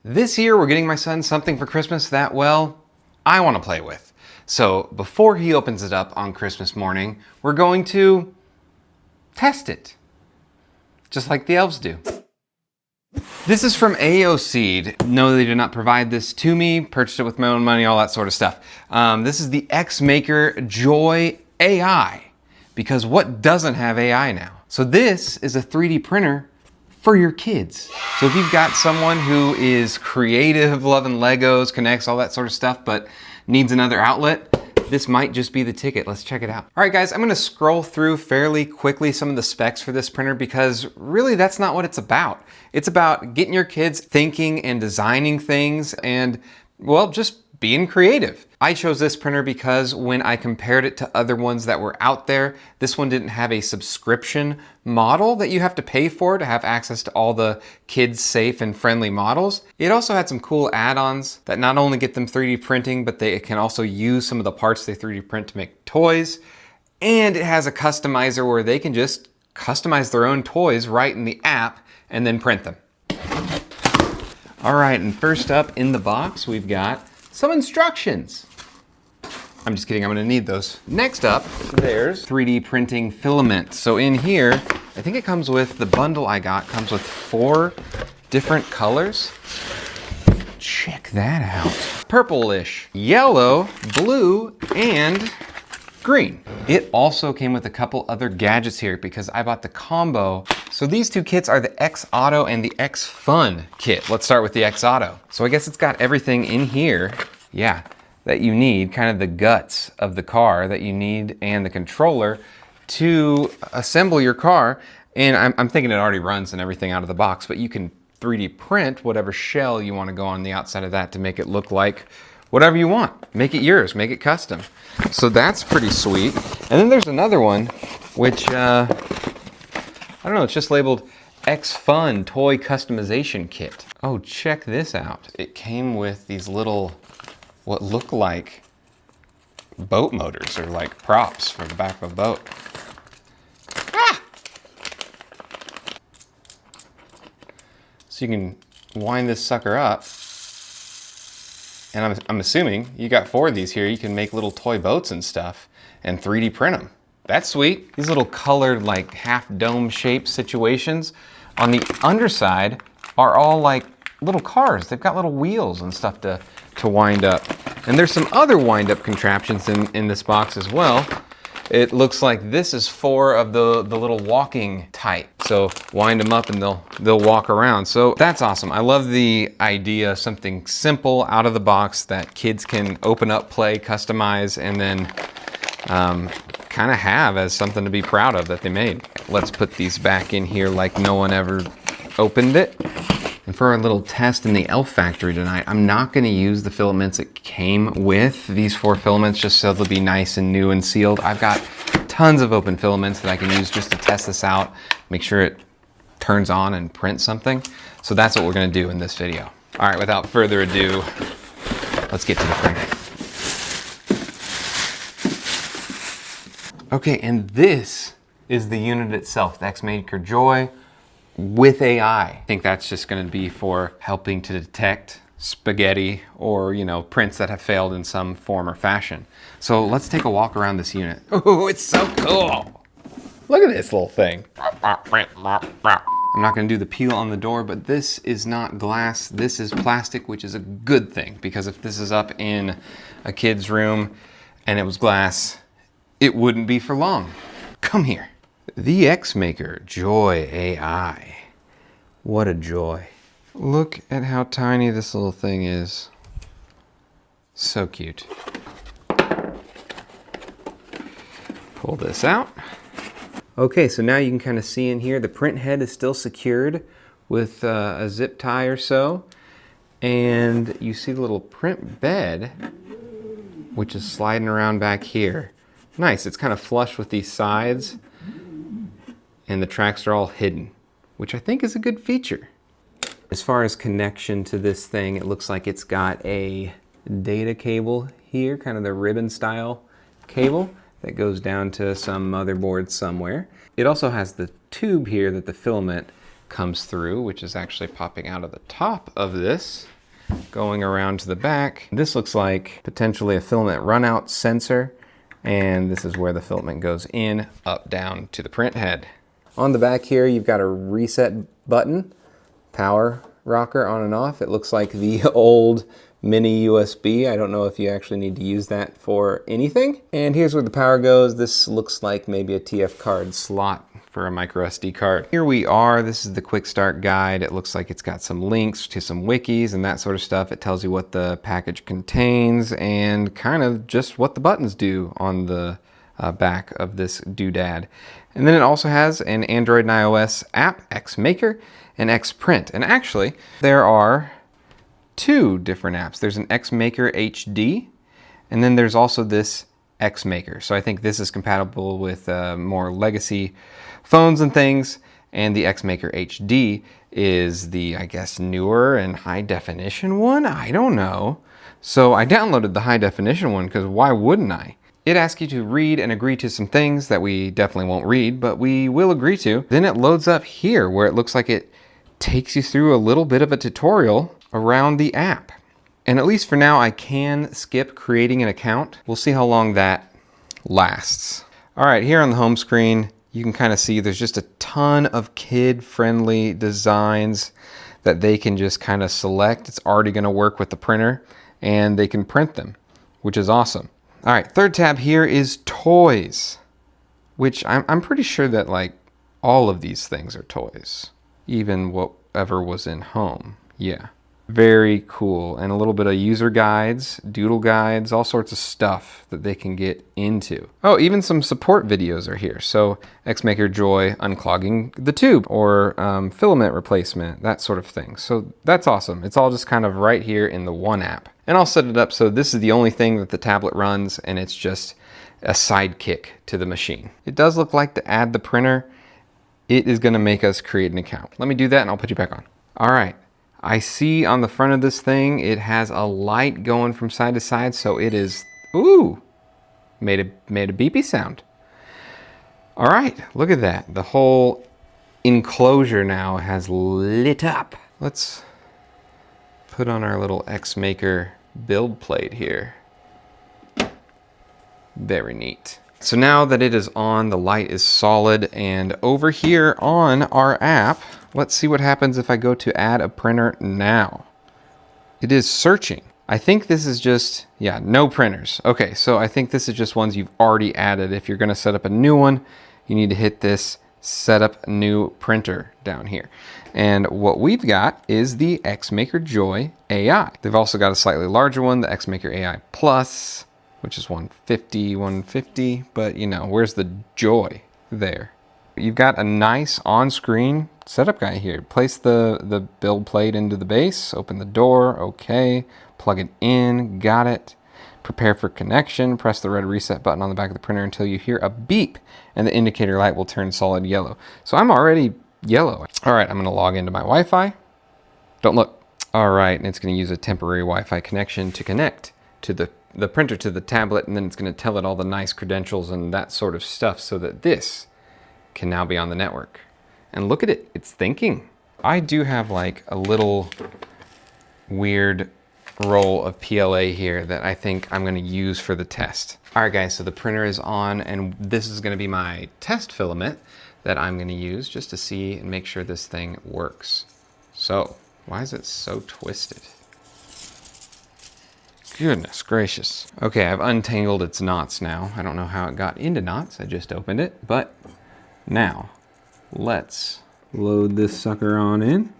This year we're getting my son something for Christmas that, well, I want to play with. So before he opens it up on Christmas morning, we're going to test it. Just like the elves do. This is from Aoseed. No, they did not provide this to me. Purchased it with my own money, all that sort of stuff. This is the X-Maker Joy AI. Because what doesn't have AI now? So this is a 3D printer for your kids. So if you've got someone who is creative, loving Legos, connects, all that sort of stuff, but needs another outlet, this might just be the ticket. Let's check it out. All right, guys, I'm gonna scroll through fairly quickly some of the specs for this printer because really that's not what it's about. It's about getting your kids thinking and designing things and, well, just being creative. I chose this printer because when I compared it to other ones that were out there, this one didn't have a subscription model that you have to pay for to have access to all the kids safe and friendly models. It also had some cool add-ons that not only get them 3D printing, but they can also use some of the parts they 3D print to make toys. And it has a customizer where they can just customize their own toys right in the app and then print them. All right, and first up in the box, we've got some instructions. I'm just kidding, I'm gonna need those. Next up, there's 3D printing filament. So in here, I think it comes with, the bundle I got comes with 4 different colors. Check that out. Purplish, yellow, blue, and green. It also came with a couple other gadgets here because I bought the combo. So these 2 kits are the X Auto and the X Fun kit. Let's start with the X Auto. So I guess it's got everything in here, yeah, that you need, kind of the guts of the car that you need and the controller to assemble your car. And I'm thinking it already runs and everything out of the box, but you can 3D print whatever shell you want to go on the outside of that to make it look like whatever you want. Make it yours, make it custom. So that's pretty sweet. And then there's another one, which, I don't know, it's just labeled X Fun Toy Customization Kit. Oh, check this out. It came with these little, what look like boat motors or like props for the back of a boat. Ah! So you can wind this sucker up. And I'm assuming you got 4 of these here. You can make little toy boats and stuff and 3D print them. That's sweet. These little colored like half dome shaped situations on the underside are all like little cars. They've got little wheels and stuff to wind up. And there's some other wind up contraptions in this box as well. It looks like this is 4 of the little walking type. So wind them up and they'll walk around. So that's awesome. I love the idea, something simple out of the box that kids can open up, play, customize, and then kind of have as something to be proud of that they made. Let's put these back in here like no one ever opened it. And for our little test in the elf factory tonight, I'm not gonna use the filaments it came with, these 4 filaments, just so they'll be nice and new and sealed. I've got tons of open filaments that I can use just to test this out, make sure it turns on and prints something. So that's what we're gonna do in this video. All right, without further ado, let's get to the printer. Okay, and this is the unit itself, the X-Maker Joy with AI. I think that's just gonna be for helping to detect spaghetti or, you know, prints that have failed in some form or fashion. So let's take a walk around this unit. Oh, it's so cool. Look at this little thing. I'm not gonna do the peel on the door, but this is not glass, this is plastic, which is a good thing, because if this is up in a kid's room and it was glass, it wouldn't be for long. Come here. The X-Maker Joy AI. What a joy. Look at how tiny this little thing is. So cute. Pull this out. Okay, so now you can kind of see in here, the print head is still secured with a zip tie or so. And you see the little print bed, which is sliding around back here. Nice, it's kind of flush with these sides. And the tracks are all hidden, which I think is a good feature. As far as connection to this thing, it looks like it's got a data cable here, kind of the ribbon style cable that goes down to some motherboard somewhere. It also has the tube here that the filament comes through, which is actually popping out of the top of this. going around to the back. This looks like potentially a filament runout sensor, and this is where the filament goes in, up, down to the print head. On the back here, you've got a reset button, power rocker on and off. It looks like the old mini USB. I don't know if you actually need to use that for anything. And here's where the power goes. This looks like maybe a TF card slot for a micro SD card. Here we are. This is the quick start guide. It looks like it's got some links to some wikis and that sort of stuff. It tells you what the package contains and kind of just what the buttons do on the back of this doodad. And then it also has an Android and iOS app, Xmaker and Xprint. And actually, there are two different apps. There's an Xmaker HD, and then there's also this Xmaker. So I think this is compatible with more legacy phones and things, and the Xmaker HD is the, I guess, newer and high definition one? I don't know. So I downloaded the high definition one because why wouldn't I? It asks you to read and agree to some things that we definitely won't read, but we will agree to. Then it loads up here where it looks like it takes you through a little bit of a tutorial around the app. And at least for now, I can skip creating an account. We'll see how long that lasts. All right, here on the home screen, you can kind of see there's just a ton of kid-friendly designs that they can just kind of select. It's already gonna work with the printer, and they can print them, which is awesome. All right, third tab here is toys, which I'm pretty sure that like all of these things are toys, even whatever was in home. Yeah, very cool. And a little bit of user guides, doodle guides, all sorts of stuff that they can get into. Oh, even some support videos are here. So Xmaker Joy unclogging the tube, or filament replacement, that sort of thing. So that's awesome. It's all just kind of right here in the one app. And I'll set it up so this is the only thing that the tablet runs, and it's just a sidekick to the machine. It does look like to add the printer, it is gonna make us create an account. Let me do that and I'll put you back on. All right, I see on the front of this thing, it has a light going from side to side, so it is, ooh, made a beepy sound. All right, look at that. The whole enclosure now has lit up. Let's put on our little Xmaker build plate here. Very neat. So now that it is on, the light is solid, and over here on our app, let's see what happens if I go to add a printer now. It is searching. I think this is just, yeah, no printers. Okay, so I think this is just ones you've already added. If you're gonna set up a new one, you need to hit this set up new printer down here. And what we've got is the Xmaker Joy AI. They've also got a slightly larger one, the Xmaker AI Plus, which is 150, but you know, where's the joy there? You've got a nice on-screen setup guide here. Place the build plate into the base, open the door, okay, plug it in, got it. Prepare for connection, press the red reset button on the back of the printer until you hear a beep and the indicator light will turn solid yellow. So I'm already yellow. All right, I'm gonna log into my Wi-Fi. Don't look. All right, and it's gonna use a temporary Wi-Fi connection to connect to the printer to the tablet, and then it's gonna tell it all the nice credentials and that sort of stuff so that this can now be on the network. And look at it, it's thinking. I do have like a little weird roll of PLA here that I think I'm gonna use for the test. All right guys, so the printer is on, and this is gonna be my test filament that I'm gonna use just to see and make sure this thing works. So, why is it so twisted? Goodness gracious. Okay, I've untangled its knots now. I don't know how it got into knots, I just opened it, but now let's load this sucker on in.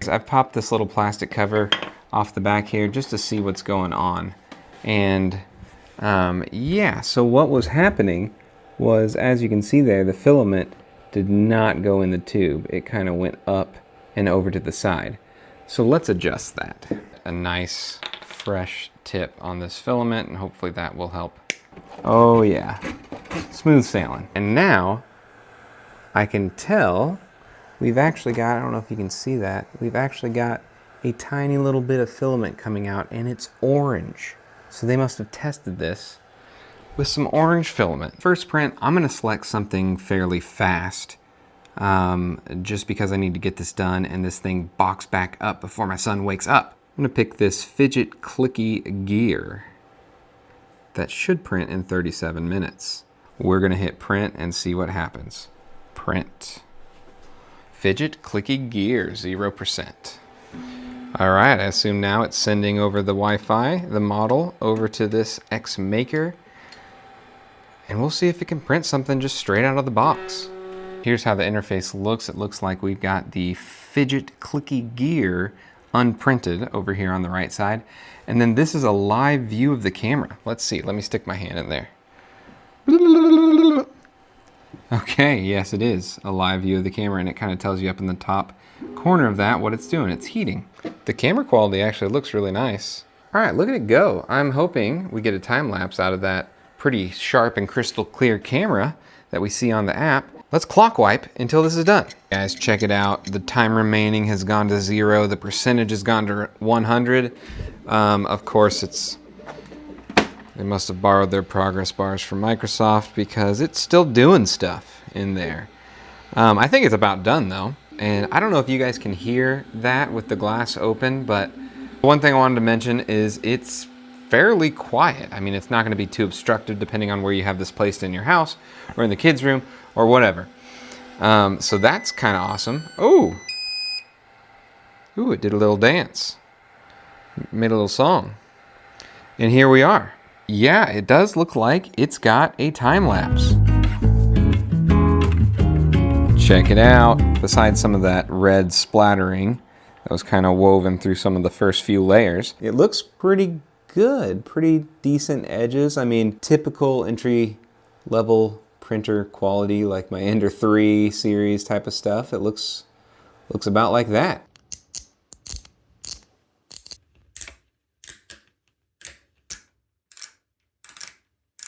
I've popped this little plastic cover off the back here just to see what's going on. And yeah, so what was happening was, as you can see there, the filament did not go in the tube. It kind of went up and over to the side. So let's adjust that. A nice fresh tip on this filament, and hopefully that will help. Oh yeah, smooth sailing. And now I can tell we've actually got, I don't know if you can see that, we've actually got a tiny little bit of filament coming out, and it's orange. So they must have tested this with some orange filament. First print, I'm gonna select something fairly fast. just because I need to get this done and this thing boxed back up before my son wakes up. I'm gonna pick this fidget clicky gear that should print in 37 minutes. We're gonna hit print and see what happens. Print. Fidget clicky gear, 0%. All right, I assume now it's sending over the Wi-Fi, the model, over to this X Maker. And we'll see if it can print something just straight out of the box. Here's how the interface looks. It looks like we've got the fidget clicky gear unprinted over here on the right side. And then this is a live view of the camera. Let's see, let me stick my hand in there. Okay, yes it is a live view of the camera, and it kind of tells you up in the top corner of that what it's doing. It's heating. The camera quality actually looks really nice. All right, look at it go. I'm hoping we get a time lapse out of that pretty sharp and crystal clear camera that we see on the app. Let's clock wipe until this is done. Guys, check it out. The time remaining has gone to 0. The percentage has gone to 100. Of course, they must have borrowed their progress bars from Microsoft because it's still doing stuff in there. I think it's about done though. And I don't know if you guys can hear that with the glass open, but one thing I wanted to mention is it's fairly quiet. I mean, it's not going to be too obstructive depending on where you have this placed in your house or in the kids' room or whatever. So that's kind of awesome. Ooh, it did a little dance. Made a little song. And here we are. Yeah, it does look like it's got a time lapse. Check it out. Besides some of that red splattering that was kind of woven through some of the first few layers, it looks pretty good, pretty decent edges. I mean, typical entry level printer quality, like my Ender 3 series type of stuff. It looks about like that.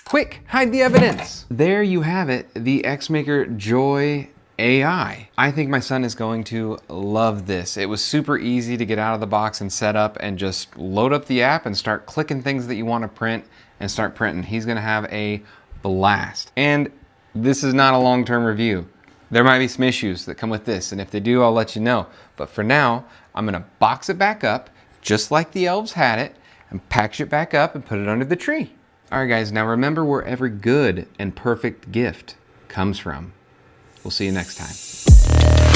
Quick, hide the evidence. There you have it, the X Maker Joy AI. I think my son is going to love this. It was super easy to get out of the box and set up and just load up the app and start clicking things that you want to print and start printing. He's gonna have a blast. And this is not a long-term review. There might be some issues that come with this, and if they do, I'll let you know. But for now, I'm gonna box it back up just like the elves had it and package it back up and put it under the tree. All right, guys, now remember where every good and perfect gift comes from. We'll see you next time.